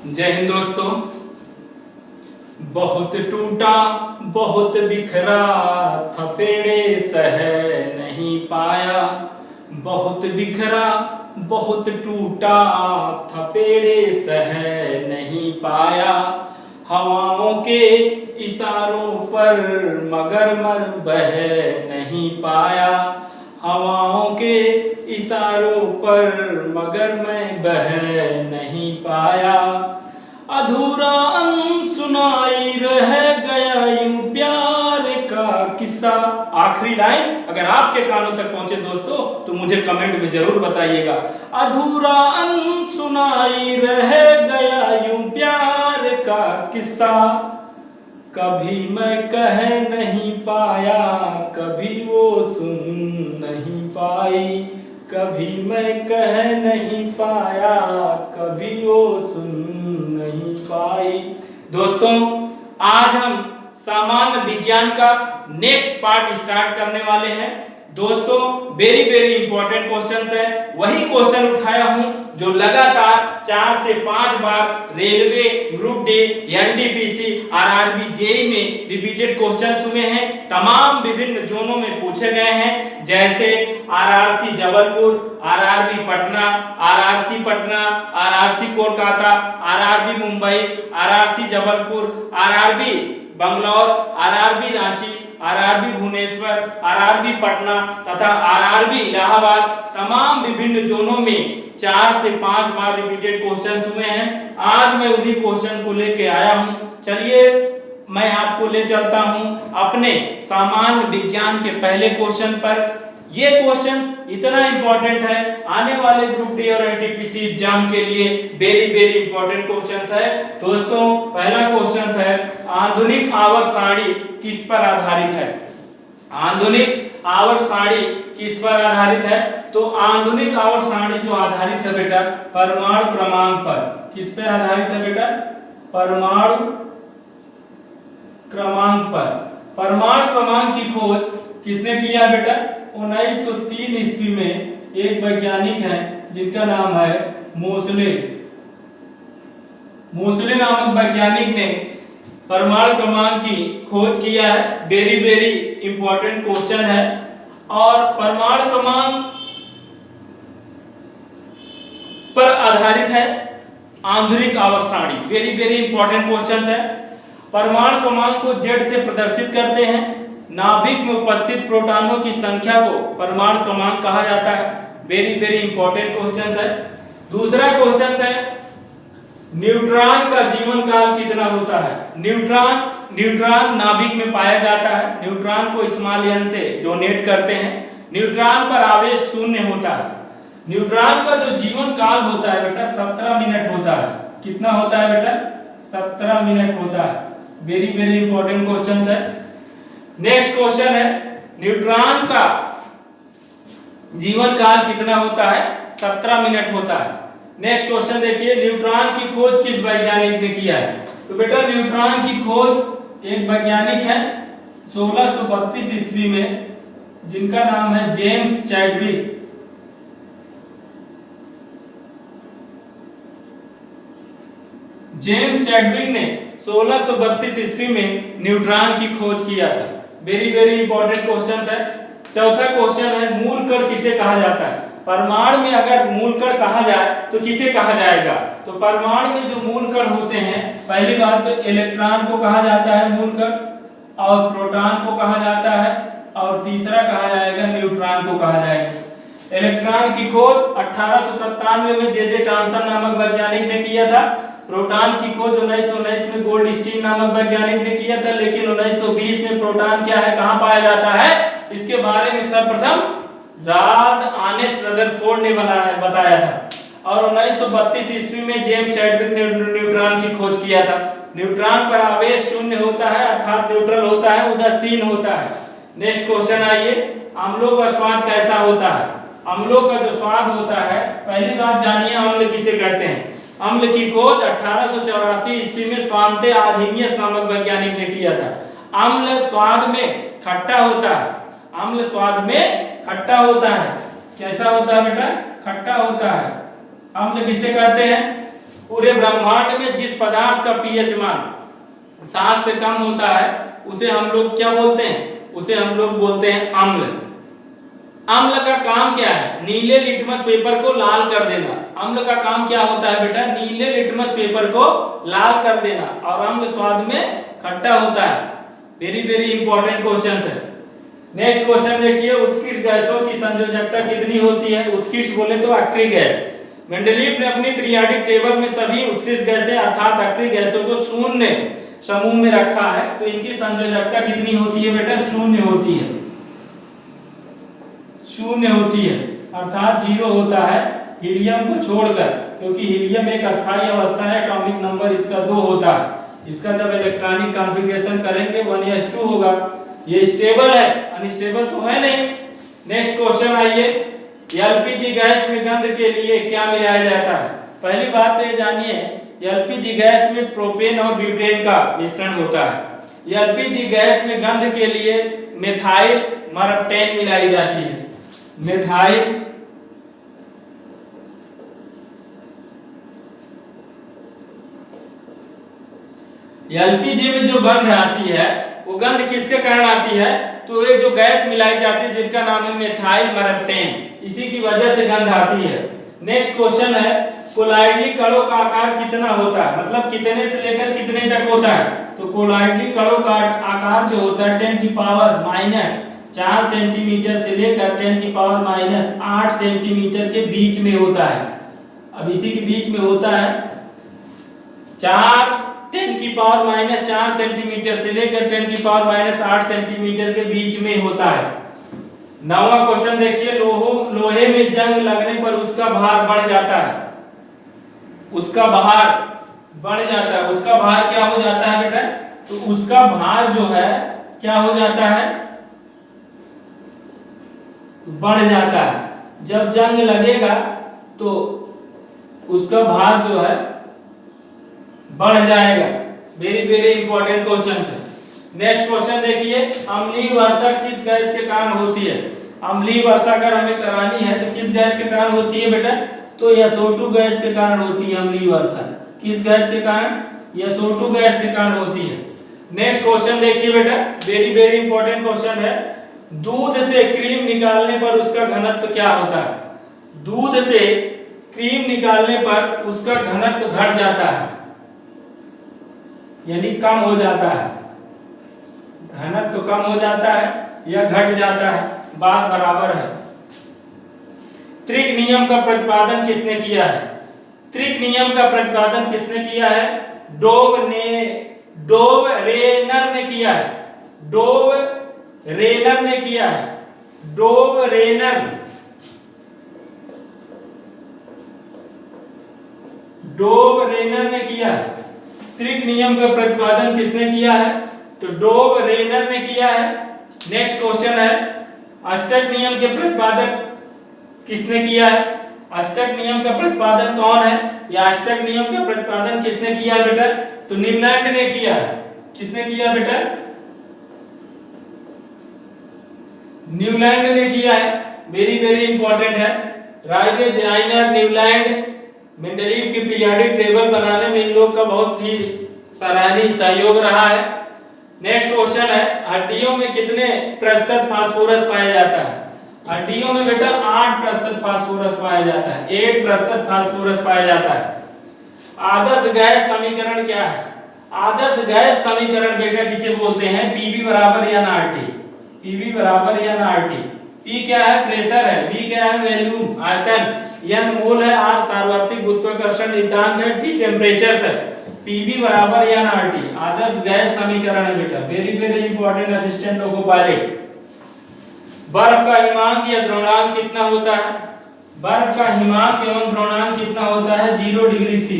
जय हिंद दोस्तों। बहुत टूटा बहुत बिखरा था पेड़े सह नहीं पाया। बहुत बिखरा बहुत टूटा था पेड़े सह नहीं पाया। हवाओं के इशारों पर मगर मर बह नहीं पाया। हवाओं के इशारों पर मगर मैं बह नहीं पाया। अधूरा सुनाई रह गया यूं प्यार का किस्सा। आखिरी लाइन अगर आपके कानों तक पहुंचे दोस्तों तो मुझे कमेंट में जरूर बताइएगा। अधूरा सुनाई रह गया यूं प्यार का किस्सा। कभी मैं कह नहीं पाया कभी वो सुन नहीं पाई। कभी मैं कह नहीं पाया कभी वो सुन नहीं पाई। दोस्तों आज हम सामान्य विज्ञान का नेक्स्ट पार्ट स्टार्ट करने वाले हैं। दोस्तों वेरी वेरी इंपॉर्टेंट क्वेश्चंस है। वही क्वेश्चन उठाया हूं जो लगातार 4 से 5 बार railway group D NTPC RRB JEE में रिपीटेड क्वेश्चंस हुए हैं। तमाम विभिन्न जोनों में पूछे गए हैं जैसे RRC Jabalpur, RRB Patna, RRC Patna, RRC Kolkata, RRB Mumbai, RRC Jabalpur, RRB Bangalore, RRB Ranchi, RRB Bhubaneswar, RRB Patna तथा आरआरबी इलाहाबाद। तमाम विभिन्न जोनों में 4 से 5 बार रिपीटेड क्वेश्चंस हुए हैं। आज मैं उन्हीं क्वेश्चन को लेके आया हूं। चलिए मैं आपको ले चलता हूं अपने सामान्य विज्ञान के पहले क्वेश्चन पर। ये क्वेश्चंस इतना इंपॉर्टेंट है आने वाले ग्रुप डी और एनटीपीसी एग्जाम के लिए वेरी वेरी इंपॉर्टेंट क्वेश्चंस है। दोस्तों पहला क्वेश्चन है आधुनिक आवर्त सारणी किस पर आधारित है। आधुनिक आवर्त सारणी किस पर आधारित है? तो आधुनिक आवर्त सारणी जो आधारित है बेटा परमाणु क्रमांक पर। किस पे आधारित है बेटा? परमाणु क्रमांक पर। परमाणु क्रमांक की खोज किसने किया बेटा? 1903 ईस्वी में एक वैज्ञानिक हैं जिनका नाम है मोसले। मोसले नामक वैज्ञानिक ने परमाणु क्रमांक की खोज किया है। वेरी वेरी इंपॉर्टेंट क्वेश्चन है। और परमाणु क्रमांक पर आधारित है आधुनिक आवर्त सारणी। वेरी वेरी इंपॉर्टेंट क्वेश्चन है। परमाणु क्रमांक को Z से प्रदर्शित करते हैं। नाभिक में उपस्थित प्रोटॉनों की संख्या को परमाणु क्रमांक कहा जाता है। वेरी वेरी इंपॉर्टेंट क्वेश्चन है। दूसरा क्वेश्चन है न्यूट्रॉन का जीवन काल कितना होता है? न्यूट्रॉन नाभिक में पाया जाता है। न्यूट्रॉन को स्मॉल n से डोनेट करते हैं। न्यूट्रॉन पर आवेश शून्य होता है। न्यूट्रॉन का जो जीवन काल होता है बेटा 17 मिनट होता है। कितना होता है बेटा? 17 मिनट होता है। वेरी वेरी इंपॉर्टेंट क्वेश्चन है। नेक्स्ट क्वेश्चन है न्यूट्रॉन का जीवन काल कितना होता है? 17 मिनट होता है। नेक्स्ट क्वेश्चन देखिए न्यूट्रॉन की खोज किस वैज्ञानिक ने किया है? तो बेटा न्यूट्रॉन की खोज एक वैज्ञानिक है 1632 ईस्वी में जिनका नाम है जेम्स चैडविक। जेम्स चैडविक ने 1632 ईस्वी में न्यूट्रॉन की खोज किया था। वेरी वेरी इंपॉर्टेंट क्वेश्चन है। चौथा क्वेश्चन है मूल कण किसे कहा जाता है? परमाणु में अगर मूल कण कहा जाए तो किसे कहा जाएगा? तो परमाणु में जो मूल कण होते हैं पहली बात तो इलेक्ट्रॉन को कहा जाता है मूल कण, और प्रोटॉन को कहा जाता है, और तीसरा कहा जाएगा न्यूट्रॉन को कहा जाएगा। इलेक्ट्रॉन की खोज 1897 में जे थॉमसन नामक वैज्ञानिक ने किया था। प्रोटॉन की खोज 1919 में गोल्डस्टीन नामक वैज्ञानिक ने किया था। लेकिन 1920 में प्रोटॉन क्या है, कहां पाया जाता है, इसके बारे में सर्वप्रथम रॉल्ड ऑनेस्ट रदरफोर्ड ने बताया था। और 1932 ईस्वी में जेम्स चैडविक ने न्यूट्रॉन की खोज किया था। न्यूट्रॉन पर आवेश शून्य होता है अर्थात न्यूट्रल होता है, उदासीन होता है। नेक्स्ट क्वेश्चन आइए अम्लों का स्वाद कैसा होता है? अम्लों का जो स्वाद होता है पहली बात जानिए अम्ल किसे कहते हैं। अम्ल की खोज 1884 ईस्वी में स्वांते आर्हेनियस नामक वैज्ञानिक ने किया था। अम्ल स्वाद में खट्टा होता है। अम्ल स्वाद में खट्टा होता है। कैसा होता है बेटा? खट्टा होता है। अम्ल किसे कहते हैं? पूरे ब्रह्मांड में जिस पदार्थ का पीएच मान 7 से कम होता है उसे हम लोग क्या बोलते हैं? उसे हम लोग बोलते हैं अम्ल। अम्ल का काम क्या है? नीले लिटमस पेपर को लाल कर देना। अम्ल का काम क्या होता है बेटा? नीले लिटमस पेपर को लाल कर देना। और अम्ल स्वाद में खट्टा होता है। वेरी वेरी इंपॉर्टेंट क्वेश्चन है। नेक्स्ट क्वेश्चन देखिए, उत्कृष्ट गैसों की संयोजकता कितनी होती है? उत्कृष्ट बोले तो अक्रिय गैस। मेंडलीव ने अपनी पीरियोडिक टेबल में सभी उत्कृष्ट गैसें अर्थात अक्रिय गैसों को शून्य समूह में रखा है, तो इनकी संयोजकता कितनी होती है बेटा? शून्य होती है। शून्य होती है अर्थात 0 होता है हीलियम को छोड़कर, क्योंकि हीलियम एक अस्थायी अवस्था है, एटॉमिक नंबर इसका 2 होता है। इसका जब इलेक्ट्रॉनिक कॉन्फ़िगरेशन करेंगे 1s2 होगा। ये स्टेबल है, अनस्टेबल तो है नहीं। नेक्स्ट क्वेश्चन आइए, एलपीजी गैस में गंध के लिए क्या मिलाया जाता है? पहली बात तो ये जानिए, एलपीजी गैस में प्रोपेन और ब्यूटेन का मिश्रण होता है। एलपीजी गैस में गंध के लिए मेथाइल मरप्टेन मिलाई जाती है। मेथाइल एलपीजी में जो गंध आती है वो गंध किसके कारण आती है? तो ये जो गैस मिलाई जाती है जिनका नाम है मेथाइल मरप्टेन, इसी की वजह से गंध आती है। नेक्स्ट क्वेश्चन है, कोलाइडली कणों का आकार कितना होता है? मतलब कितने से लेकर कितने तक होता है? तो कोलाइडली कणों का आकार जो होता है 10 की पावर माइनस 4 सेंटीमीटर से लेकर 10 की पावर माइनस 8 सेंटीमीटर के बीच में होता है। अब इसी के बीच में होता है 10 की पावर माइनस 4 सेंटीमीटर से लेकर 10 की पावर माइनस 8 सेंटीमीटर के बीच में होता है। 9वां क्वेश्चन देखिए, लोहे में जंग लगने पर उसका भार बढ़ जाता है। उसका भार बढ़ जाता है। उसका भार क्या हो जाता है बेटा? तो उसका भार जो है क्या हो जाता है? बढ़ जाता है। जब जंग लगेगा तो उसका भार जो है बढ़ जाएगा। वेरी वेरी इंपॉर्टेंट क्वेश्चन है। नेक्स्ट क्वेश्चन देखिए, अम्लीय वर्षा किस गैस के कारण होती है? अम्लीय वर्षा अगर हमें करानी है तो किस गैस के कारण होती है बेटा? तो SO2 गैस के कारण होती है अम्लीय वर्षा। किस गैस के कारण? SO2 गैस के कारण होती है। नेक्स्ट क्वेश्चन देखिए बेटा, वेरी वेरी इंपॉर्टेंट क्वेश्चन है। दूध से क्रीम निकालने पर उसका घनत्व क्या होता है? दूध से क्रीम निकालने पर उसका घनत्व घट जाता है, यानी कम हो जाता है। घनत्व कम हो जाता है या घट जाता है, बात बराबर है। त्रिक नियम का प्रतिपादन किसने किया है? त्रिक नियम का प्रतिपादन किसने किया है? डोव रेनर ने किया है। डोव रेनर ने किया है। डोव रेनर ने किया है। त्रिक नियम का प्रतिपादन किसने किया है? तो डोव रेनर ने किया है। नेक्स्ट क्वेश्चन है, अष्टक नियम के प्रतिपादक किसने किया है? अष्टक नियम का प्रतिपादन कौन है? या अष्टक नियम का प्रतिपादन किसने किया बेटा? तो न्यूलैंड ने किया है। किसने किया बेटा? न्यूलैंड ने किया है। वेरी वेरी इंपॉर्टेंट है। राइगेज, आइनर, न्यूलैंड मेंडलीव की पीरियोडिक टेबल बनाने में इन लोग का बहुत ही सराहनीय सहयोग रहा है। नेक्स्ट क्वेश्चन है, हड्डियों में कितने प्रतिशत फास्फोरस पाया जाता है? हड्डियों में बेटा 8% फास्फोरस पाया जाता है। 8% फास्फोरस पाया जाता है। आदर्श गैस समीकरण क्या है? आदर्श गैस समीकरण बेटा किसे बोलते हैं? PV बराबर NRT। PV बराबर NRT। P क्या है? प्रेशर है। V क्या है? वॉल्यूम, आयतन। N मोल है। R सार्वत्रिक गुरुत्वाकर्षण नियतांक है। T टेम्परेचर है। PV बराबर NRT आदर्श गैस समीकरण है बेटा। Very very important assistant loco pilot. बर्फ का हिमांक या द्रोणांक कितना होता है? बर्फ का हिमांक एवं द्रोणांक कितना होता है? 0 degree C।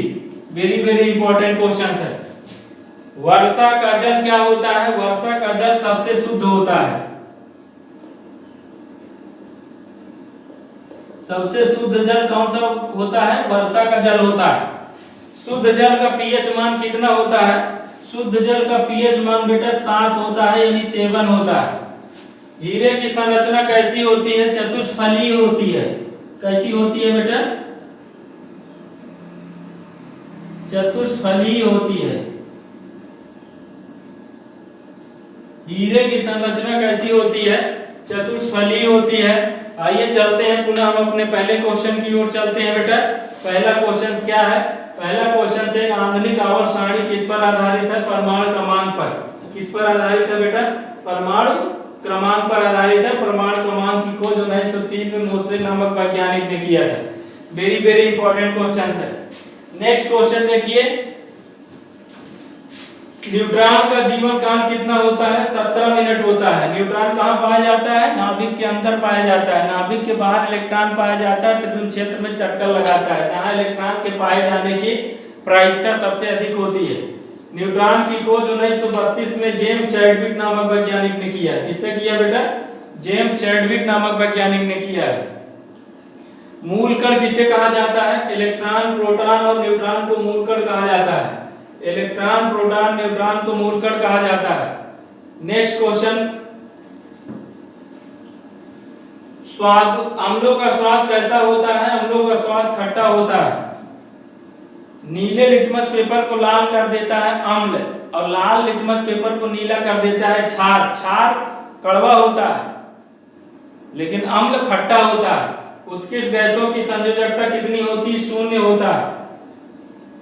Very very important question है। वर्षा का जल क्या होता है? वर्षा का जल सबसे शुद्ध होता है। सबसे शुद्ध जल कौन सा होता है? वर्षा का जल होता है। शुद्ध जल का पीएच मान कितना होता है? शुद्ध जल का पीएच मान बेटा 7 होता है, यानी 7 होता है। हीरे की संरचना कैसी होती है? चतुष्फलीय होती है। कैसी होती है बेटा? चतुष्फली होती है। हीरे की संरचना कैसी होती है? चतुष्फली होती है। आइए चलते हैं पुनः हम अपने पहले क्वेश्चन की ओर चलते हैं बेटा। पहला क्वेश्चन क्या है? पहला क्वेश्चन से आंतरिक आवर्त सारणी किस पर आधारित है? परमाणु क्रमांक पर। किस पर आधारित है बेटा? परमाणु क्रमांक पर आधारित है। परमाणु क्रमांक की खोज 1903 में मोसले नामक वैज्ञानिक ने किया था। वेरी वेरी इंपॉर्टेंट क्वेश्चन है। नेक्स्ट क्वेश्चन देखिए, न्यूट्रॉन का जीवन काल कितना होता है? 17 मिनट होता है। न्यूट्रॉन कहाँ पाया जाता है? नाभिक के अंदर पाया जाता है। नाभिक के बाहर इलेक्ट्रॉन पाया जाता है। त्रिज्यीय क्षेत्र में चक्कर लगाता है जहां इलेक्ट्रॉन के पाए जाने की प्रायिकता सबसे अधिक होती है। न्यूट्रॉन की खोज 1932 में जेम्स चैडविक नामक वैज्ञानिक ने किया है। किसने किया बेटा? जेम्स चैडविक नामक वैज्ञानिक ने किया है। मूल कण किसे कहा जाता है? इलेक्ट्रॉन, प्रोटॉन और न्यूट्रॉन को मूल कण कहा जाता है। इलेक्ट्रॉन, प्रोटॉन, न्यूट्रॉन को मूल कण कहा जाता है। नेक्स्ट क्वेश्चन, स्वाद, अम्लों का स्वाद कैसा होता है? अम्लों का स्वाद खट्टा होता है। नीले लिटमस पेपर को लाल कर देता है अम्ल, और लाल लिटमस पेपर को नीला कर देता है क्षार। क्षार कड़वा होता है लेकिन अम्ल खट्टा होता है। उत्कृष्ट गैसों की संयोजकता कितनी होती है? 0 होता है।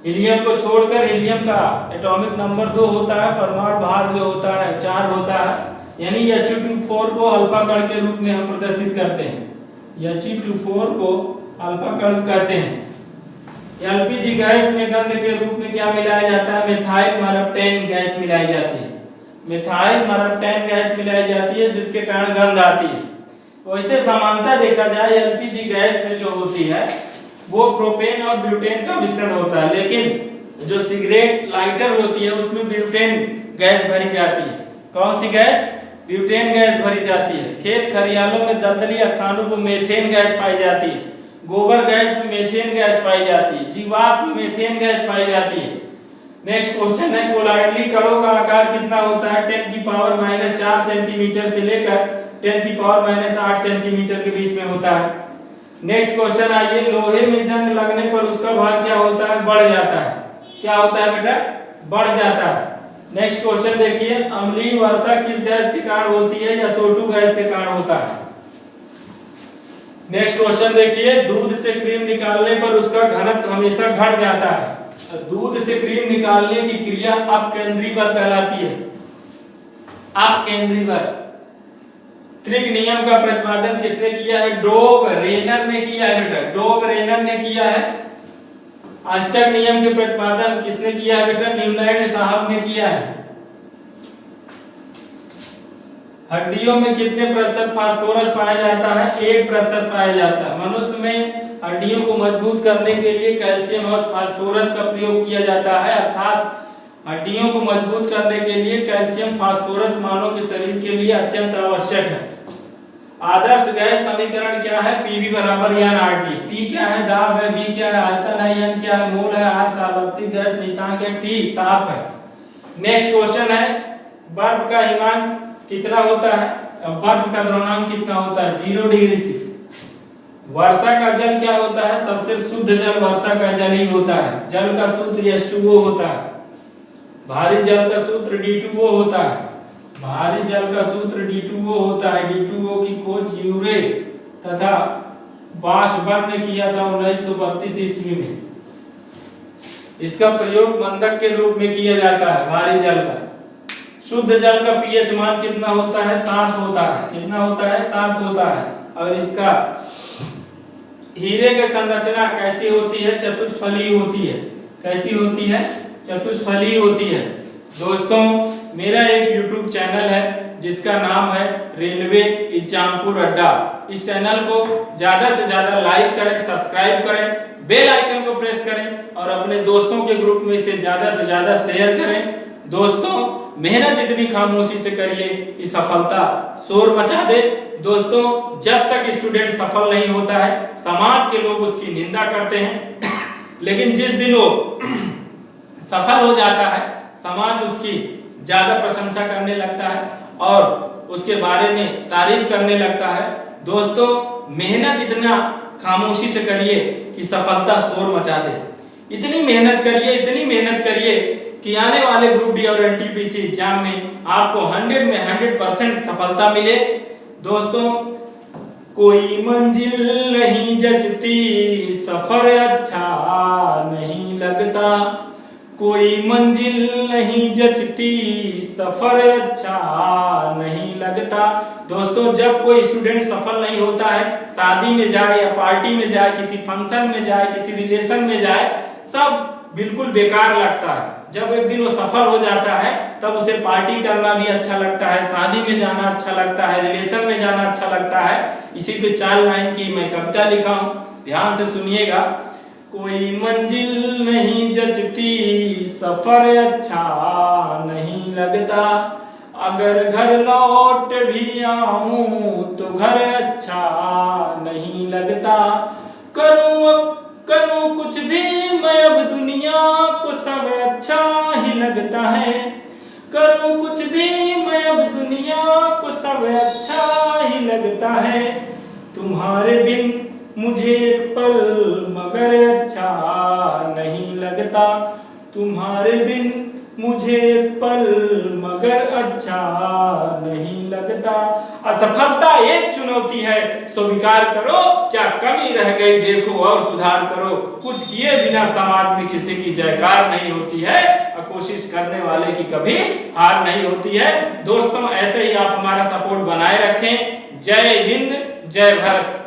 हीलियम को छोड़कर हीलियम का एटॉमिक नंबर 2 होता है। परमाणु भार जो होता है 4 होता है। यानी He2 को अल्फा कण के रूप में हम प्रदर्शित करते हैं। He2 को अल्फा कण कहते हैं। एलपीजी गैस में गंध के रूप में क्या मिलाया जाता है? मिथाइल मरप्टेन गैस मिलाई जाती है। मिथाइल मरप्टेन गैस मिलाई जाती है जिसके कारण गंध आती है। वैसे समानता देखा जाए एलपीजी गैस में जो होती है वो प्रोपेन और ब्यूटेन का मिश्रण होता है, लेकिन जो सिगरेट लाइटर होती है उसमें ब्यूटेन गैस भरी जाती है। कौन सी गैस? ब्यूटेन गैस भरी जाती है। खेत खरियालों में दलदली स्थानों पर मेथेन गैस पाई जाती है। गोबर गैस में मेथेन गैस पाई जाती है। जीवाश्म में मेथेन गैस पाई जाती है। नेक्स्ट क्वेश्चन है, कोलाइडली कणों का आकार कितना होता है? 10⁻⁴ सेंटीमीटर से लेकर 10⁻⁸ सेंटीमीटर के बीच में होता है। नेक्स्ट क्वेश्चन आइए, लोहे में जंग लगने पर उसका भार क्या होता है? बढ़ जाता है। क्या होता है बेटा? बढ़ जाता है। नेक्स्ट क्वेश्चन देखिए, अम्लीय वर्षा किस गैस के कारण होती है? या SO2 गैस के कारण होता है। नेक्स्ट क्वेश्चन देखिए, दूध से क्रीम निकालने पर उसका घनत्व हमेशा घट जाता है। दूध से क्रीम निकालने की क्रिया अपकेंद्रीवर कहलाती है। अपकेंद्रीवर। त्रिग नियम का प्रतिपादन किसने किया है? डोब रेनर ने किया है बेटा। डोब रेनर ने किया है। अष्टक नियम के प्रतिपादन किसने किया है बेटा? न्यूलैंड साहब ने किया है। हड्डियों में कितने प्रतिशत फास्फोरस पाया जाता है? 8% पाया जाता है। मनुष्य में हड्डियों को मजबूत करने के लिए कैल्शियम और फास्फोरस का प्रयोग किया जाता है, अर्थात हड्डियों को मजबूत करने के लिए कैल्शियम फास्फोरस मानव के शरीर के लिए अत्यंत आवश्यक है। आदर्श गैस समीकरण क्या है? Pv बराबर NRT। P क्या है? दाब है। V क्या है? आयतन है। N क्या है? मोल है। R सार्वत्रिक गैस नियतांक है। T ताप है। नेक्स्ट क्वेश्चन है, बर्फ का हिमांक कितना होता है? बर्फ का द्रव्यमान कितना होता है? 0 डिग्री C। वर्षा का जल क्या होता है? सबसे शुद्ध जल वर्षा का जल ही होता है। जल का सूत्र H2O होता है। भारी जल का सूत्र D2O होता है। भारी जल का सूत्र D2O होता है। D2O की खोज यूरे तथा बाशबर्न ने किया था 1932 ईस्वी में। इसका प्रयोग बंधक के रूप में किया जाता है भारी जल का। शुद्ध जल का पीएच मान कितना होता है? 7 होता है। कितना होता है? 7 होता है। और इसका हीरे की संरचना कैसी होती है? चतुष्फली होती है। कैसी होती है? चतुष्फली होती है। दोस्तों, मेरा एक YouTube चैनल है जिसका नाम है रेलवे इज्जामपुर अड्डा। इस चैनल को ज्यादा से ज्यादा लाइक करें, सब्सक्राइब करें, बेल आइकन को प्रेस करें और अपने दोस्तों के ग्रुप में इसे ज्यादा से ज्यादा शेयर करें। दोस्तों, मेहनत इतनी खामोशी से करिए कि सफलता शोर मचा दे। दोस्तों, जब तक स्टूडेंट सफल नहीं होता है समाज के लोग उसकी निंदा करते हैं, लेकिन जिस दिन वो सफल हो जाता है समाज उसकी ज्यादा प्रशंसा करने लगता है और उसके बारे में तारीफ करने लगता है। दोस्तों, मेहनत इतना खामोशी से करिए कि सफलता शोर मचा दे। इतनी मेहनत करिए कि आने वाले ग्रुप डी और एनटीपीसी एग्जाम में आपको 100 में 100% सफलता मिले। दोस्तों, कोई मंजिल नहीं जचती, सफर अच्छा नहीं लगता, कोई मंजिल नहीं जचती, सफर अच्छा नहीं लगता। दोस्तों, जब कोई स्टूडेंट सफल नहीं होता है, शादी में जाए या पार्टी में जाए, किसी फंक्शन में जाए, किसी रिलेशन में जाए, सब बिल्कुल बेकार लगता है। जब एक दिन वो सफल हो जाता है तब उसे पार्टी करना भी अच्छा लगता है, शादी में जाना अच्छा लगता है, रिलेशन में जाना अच्छा लगता है। इसी पे 4 लाइन की मैं कविता लिखा हूं, ध्यान से सुनिएगा। कोई मंजिल नहीं जचती, सफर अच्छा नहीं लगता, अगर घर लौट भी आऊं तो घर अच्छा नहीं लगता, करूं कुछ भी मैं अब दुनिया को सब अच्छा ही लगता है, करूं कुछ भी मैं अब दुनिया को सब अच्छा ही लगता है, तुम्हारे बिन मुझे एक पल मगर अच्छा नहीं लगता, तुम्हारे बिन मुझे एक पल मगर अच्छा नहीं लगता। असफलता एक चुनौती है, स्वीकार करो क्या कमी रह गई देखो और सुधार करो, कुछ किए बिना समाज में किसी की जयकार नहीं होती है, और कोशिश करने वाले की कभी हार नहीं होती है। दोस्तों, ऐसे ही आप हमारा सपोर्ट बनाए रखें। जय हिंद, जय भारत।